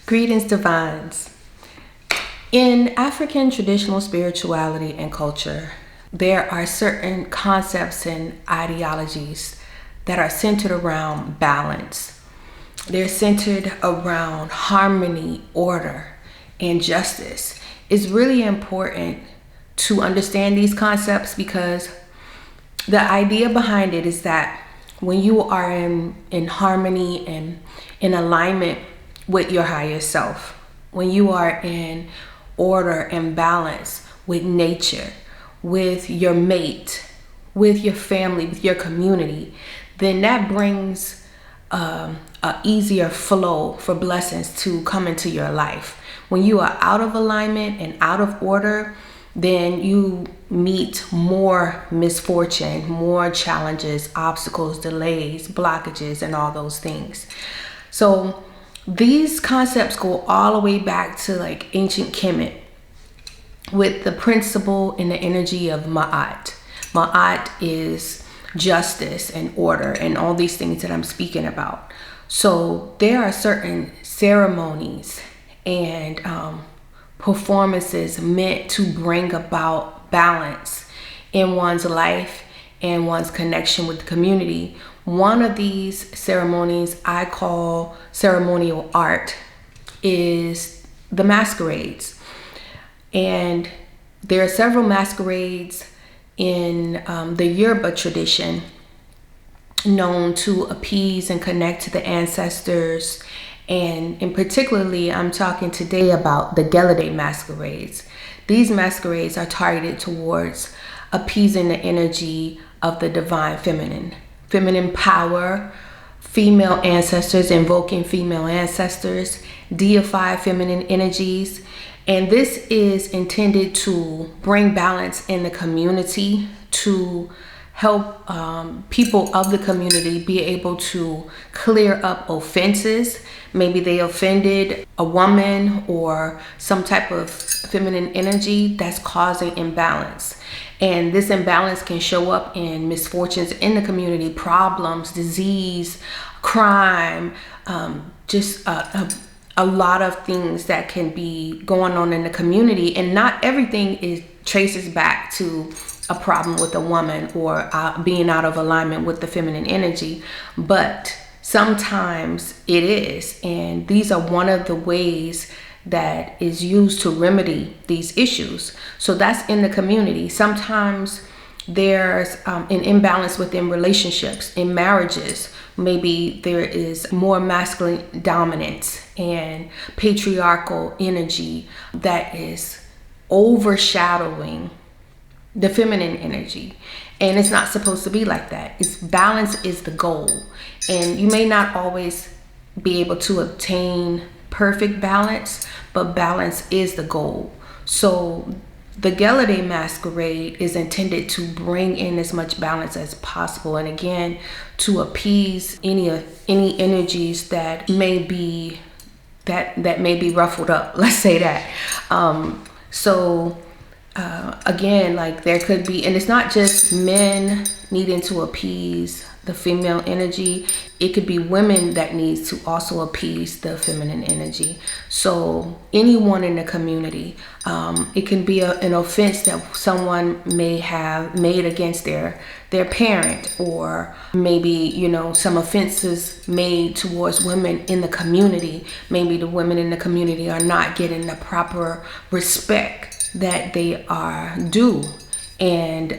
Greetings, divines. In African traditional spirituality and culture, there are certain concepts and ideologies that are centered around balance. They're centered around harmony, order, and justice. It's really important to understand these concepts because the idea behind it is that when you are in harmony and in alignment with your higher self, when you are in order and balance with nature, with your mate, with your family, with your community, then that brings a easier flow for blessings to come into your life. When you are out of alignment and out of order, then you meet more misfortune, more challenges, obstacles, delays, blockages, and all those things. So these concepts go all the way back to like ancient Kemet with the principle and the energy of Ma'at. Ma'at is justice and order and all these things that I'm speaking about. So there are certain ceremonies and performances meant to bring about balance in one's life and one's connection with the community. One of these ceremonies I call ceremonial art is the masquerades. And there are several masquerades in the Yoruba tradition known to appease and connect to the ancestors. And in particularly, I'm talking today about the Gelede Masquerades. These masquerades are targeted towards appeasing the energy of the divine feminine power, female ancestors, invoking female ancestors, deify feminine energies. And this is intended to bring balance in the community, to help people of the community be able to clear up offenses. Maybe they offended a woman or some type of feminine energy that's causing imbalance. And this imbalance can show up in misfortunes in the community, problems, disease, crime, just a lot of things that can be going on in the community. And not everything traces back to a problem with a woman or being out of alignment with the feminine energy, but sometimes it is. And these are one of the ways that is used to remedy these issues. So that's in the community. Sometimes there's an imbalance within relationships, in marriages. Maybe there is more masculine dominance and patriarchal energy that is overshadowing the feminine energy. And it's not supposed to be like that. Balance is the goal. And you may not always be able to obtain perfect balance, but balance is the goal. So the Gelede Masquerade is intended to bring in as much balance as possible, and again, to appease any energies that may be ruffled up. Let's say that. Again, like there could be, and it's not just men needing to appease the female energy. It could be women that needs to also appease the feminine energy. So anyone in the community, it can be an offense that someone may have made against their parent, or maybe, some offenses made towards women in the community. Maybe the women in the community are not getting the proper respect that they are due. And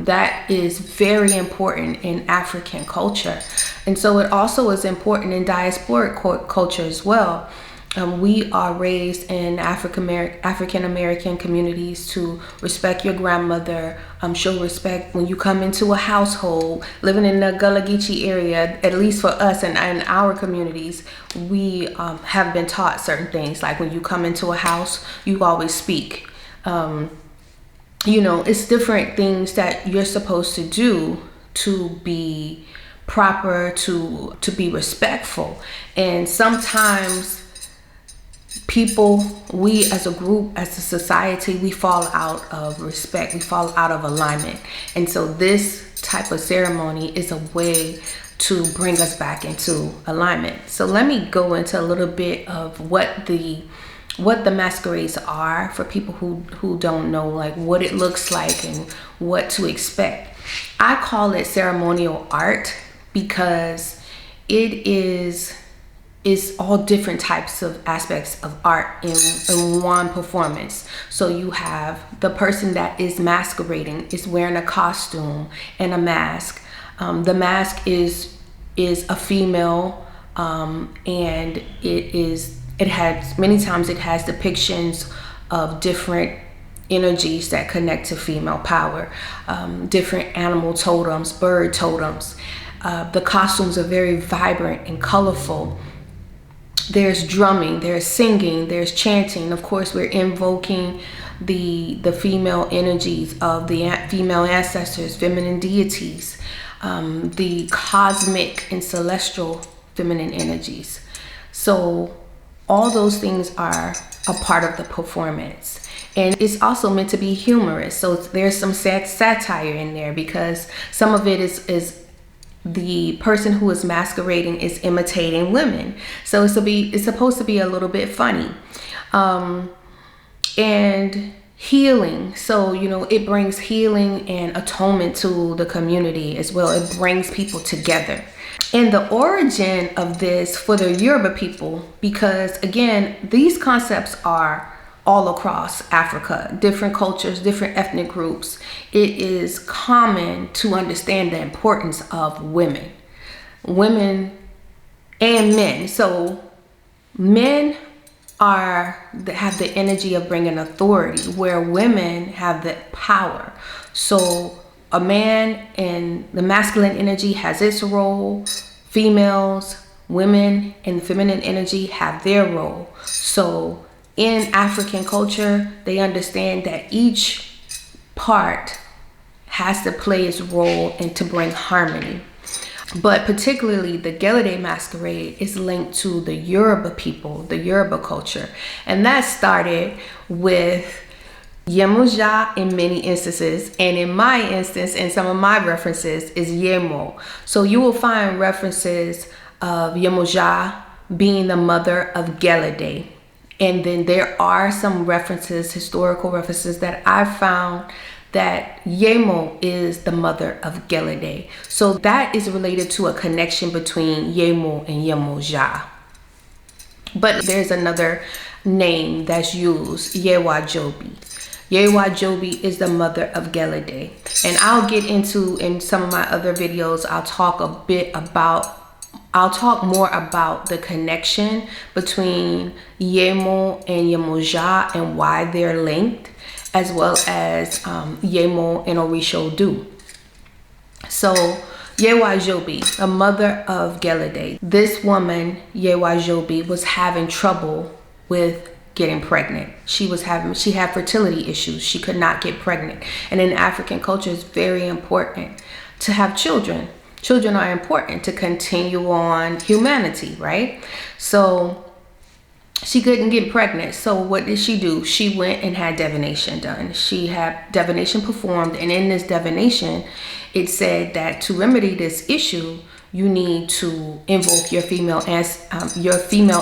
that is very important in African culture. And so it also is important in diasporic culture as well. We are raised in African American communities to respect your grandmother, show respect when you come into a household. Living in the Gullah Geechee area, at least for us and in our communities, we have been taught certain things. Like when you come into a house, you always speak. It's different things that you're supposed to do to be proper, to be respectful. And sometimes people, we as a group, as a society, we fall out of respect, we fall out of alignment. And so this type of ceremony is a way to bring us back into alignment. So let me go into a little bit of what the masquerades are for people who don't know, like what it looks like and what to expect. I call it ceremonial art because it is all different types of aspects of art in one performance. So you have the person that is masquerading is wearing a costume and a mask. The mask is a female, and it has many times it has depictions of different energies that connect to female power, different animal totems, bird totems. The costumes are very vibrant and colorful. There's drumming, there's singing, there's chanting. Of course, we're invoking the female energies of the female ancestors, feminine deities, the cosmic and celestial feminine energies. So all those things are a part of the performance. And it's also meant to be humorous. So there's some satire in there because some of it is the person who is masquerading is imitating women. So it's supposed to be a little bit funny. And healing. So, it brings healing and atonement to the community as well. It brings people together. And the origin of this for the Yoruba people, because again, these concepts are all across Africa, different cultures, different ethnic groups. It is common to understand the importance of women and men. So men have the energy of bringing authority, where women have the power. So a man in the masculine energy has its role. Females, women, and feminine energy have their role. So in African culture, they understand that each part has to play its role and to bring harmony. But particularly the Gelede Masquerade is linked to the Yoruba people, the Yoruba culture. And that started with Yemoja in many instances, and in my instance, and some of my references, is Yemo. So you will find references of Yemoja being the mother of Gelede. And then there are some references, historical references, that I found that Yemo is the mother of Gelede. So that is related to a connection between Yemo and Yemoja. But there's another name that's used, Yewa Jobi. Yewa Jobi is the mother of Gelede. And I'll get into, in some of my other videos, I'll talk more about the connection between Yemo and Yemoja and why they're linked, as well as Yemo and Orisha Odu. So Yewa Jobi, the mother of Gelede, this woman, Yewa Jobi, was having trouble with getting pregnant. She had fertility issues. She could not get pregnant. And in African culture, it's very important to have children. Children are important to continue on humanity, right? So she couldn't get pregnant. So what did she do? She went and had divination done. She had divination performed. And in this divination, it said that to remedy this issue, you need to invoke your female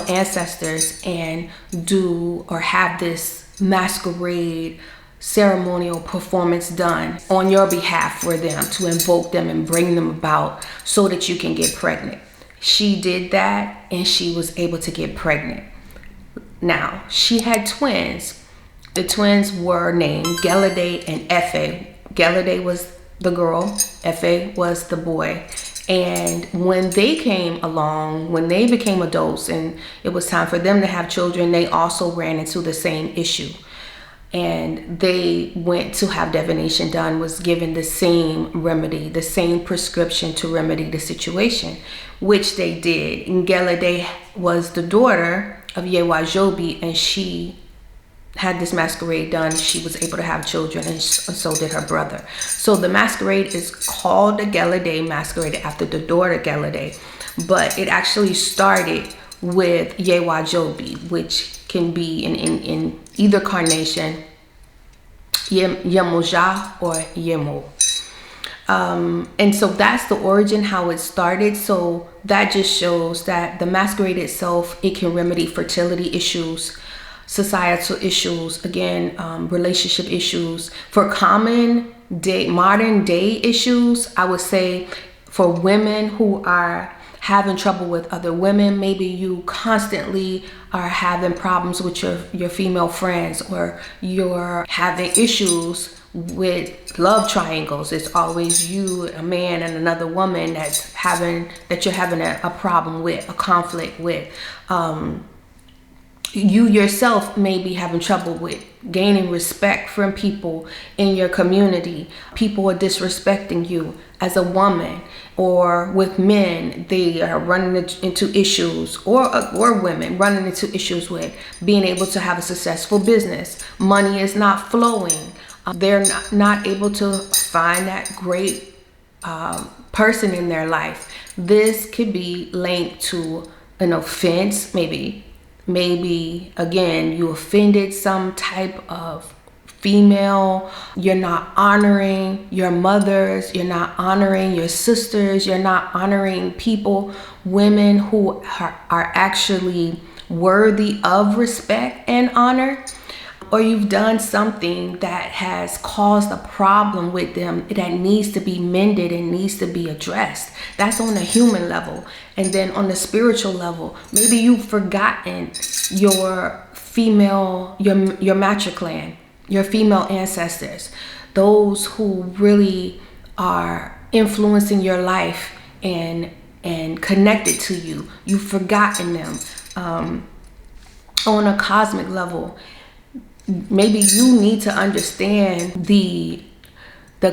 ancestors and do or have this masquerade ceremonial performance done on your behalf for them, to invoke them and bring them about so that you can get pregnant. She did that and she was able to get pregnant. Now, she had twins. The twins were named Gelede and Efe. Gelede was the girl, Efe was the boy. And when they came along, when they became adults and it was time for them to have children, they also ran into the same issue. And they went to have divination done, was given the same remedy, the same prescription to remedy the situation, which they did. And Gelede was the daughter of Yewa Jobi, and she had this masquerade done. She was able to have children, and so did her brother. So the masquerade is called the Gelede Masquerade after the daughter Gelede, but it actually started with Yewa Jobi, which can be in either carnation, Yemoja or Yemo. And so that's the origin, how it started. So that just shows that the masquerade itself, it can remedy fertility issues, societal issues, again, relationship issues. For modern day issues, I would say for women who are having trouble with other women, maybe you constantly are having problems with your female friends, or you're having issues with love triangles. It's always you, a man, and another woman that you're having a problem with, a conflict with. You yourself may be having trouble with gaining respect from people in your community. People are disrespecting you as a woman, or with men, they are running into issues, or women running into issues with being able to have a successful business. Money is not flowing. They're not able to find that great person in their life. This could be linked to an offense, maybe again, you offended some type of female. You're not honoring your mothers, you're not honoring your sisters, you're not honoring women who are actually worthy of respect and honor. Or you've done something that has caused a problem with them that needs to be mended and needs to be addressed. That's on a human level. And then on the spiritual level, maybe you've forgotten your matriclan, your female ancestors, those who really are influencing your life and connected to you. You've forgotten them. On a cosmic level, maybe you need to understand the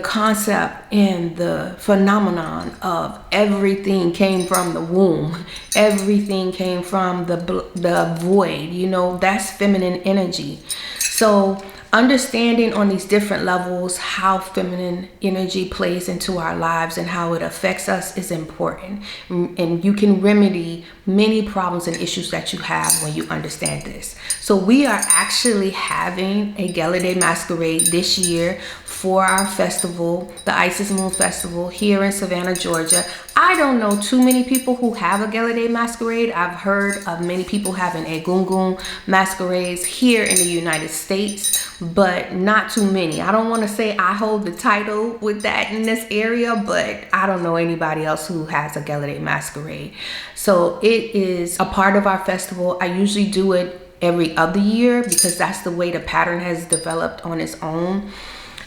concept and the phenomenon of everything came from the womb. Everything came from the void. That's feminine energy. So understanding on these different levels how feminine energy plays into our lives and how it affects us is important. And you can remedy many problems and issues that you have when you understand this. So we are actually having a Gelede Masquerade this year for our festival, the Isis Moon Festival here in Savannah, Georgia. I don't know too many people who have a Gelede Masquerade. I've heard of many people having a Gungun masquerades here in the United States, but not too many. I don't want to say I hold the title with that in this area, but I don't know anybody else who has a Gelede Masquerade. So it is a part of our festival. I usually do it every other year because that's the way the pattern has developed on its own.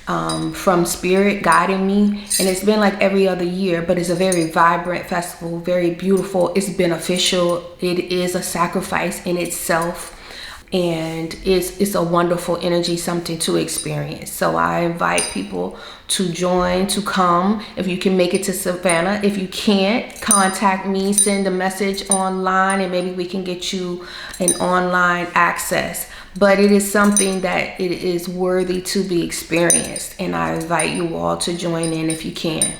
From spirit guiding me, and it's been like every other year, but it's a very vibrant festival, very beautiful. It's beneficial. It is a sacrifice in itself, and it's a wonderful energy, something to experience. So I invite people to join, to come. If you can make it to Savannah, if you can't, contact me, send a message online, and maybe we can get you an online access. But it is something that it is worthy to be experienced, and I invite you all to join in if you can.